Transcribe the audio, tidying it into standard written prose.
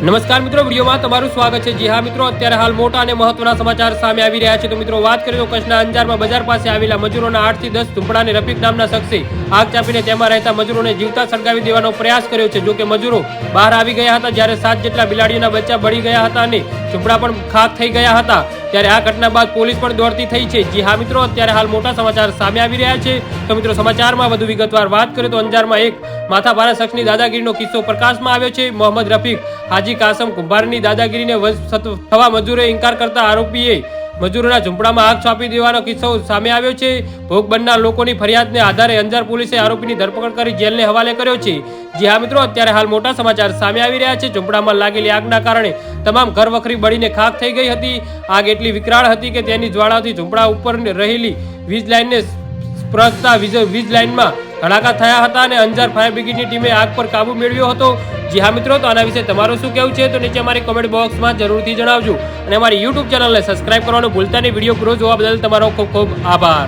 નમસ્કાર મિત્રો, વિડીયોમાં તમારું સ્વાગત છે। જી હા મિત્રો, અત્યારે હાલ મોટા અને મહત્વના સમાચાર સામે આવી રહ્યા છે। તો મિત્રો વાત કરીએ તો કચ્છના અંજારમાં બજાર પાસે આવેલા મજૂરોના 8 થી 10 ઝૂંપડાને રફીક નામના શખ્સે આગ ચાપીને તેમાં રહેતા મજૂરોને જીવતા સળગાવી દેવાનો પ્રયાસ કર્યો છે। જો કે મજૂરો બહાર આવી ગયા હતા, જ્યારે 7 જેટલા બિલાડીઓના બચ્ચા બળી ગયા હતા અને ઝૂંપડા પણ ખાક થઈ ગયા હતા। ત્યારે આ ઘટના બાદ પોલીસ પણ દોડતી થઈ છે। જી હા મિત્રો, અત્યારે હાલ મોટા સમાચાર સામે આવી રહ્યા છે। તો મિત્રો સમાચારમાં વધુ વિગતવાર વાત કરીએ તો અંજારમાં એક માથાભારે શખ્સની દાદાગીરીનો કિસ્સો પ્રકાશમાં આવ્યો છે। મોહમ્મદ રફીક હાજી કાસમ કુંભારની દાદાગીરીને વશ થવા મજૂરોએ ઇનકાર કરતા આરોપીએ મજૂરોના ઝૂંપડામાં આગ ચાંપી દેવાનો કિસ્સો સામે આવ્યો છે। ભોગ બનનાર લોકોની ફરિયાદને આધારે અંજાર પોલીસે આરોપીની ધરપકડ કરી જેલને હવાલે કર્યો છે। જી હા મિત્રો, અત્યારે હાલ મોટા સમાચાર સામે આવી રહ્યા છે। ઝૂંપડામાં લાગેલી આગના કારણે તમામ ઘર વખરી બળીને ખાક થઈ ગઈ હતી। આગ એટલી વિકરાળ હતી કે તેની જ્વાળાથી ઝૂંપડા ઉપર રહેલી વીજ લાઇનને સ્પર્શતા વીજ લાઇનમાં ધડાકા થયા હતા અને અંજાર ફાયર બ્રિગેડની ટીમે આગ પર કાબુ મેળવ્યો હતો। જી હા મિત્રો, તો આના વિશે તમારું શું કહેવું છે તો નીચે અમારી કોમેન્ટ બોક્સમાં જરૂરથી જણાવજો અને અમારી યુટ્યુબ ચેનલને સબસ્ક્રાઇબ કરવાનું ભૂલતા નહીં। વિડીયો પૂરો જોવા બદલ તમારો ખૂબ ખૂબ આભાર।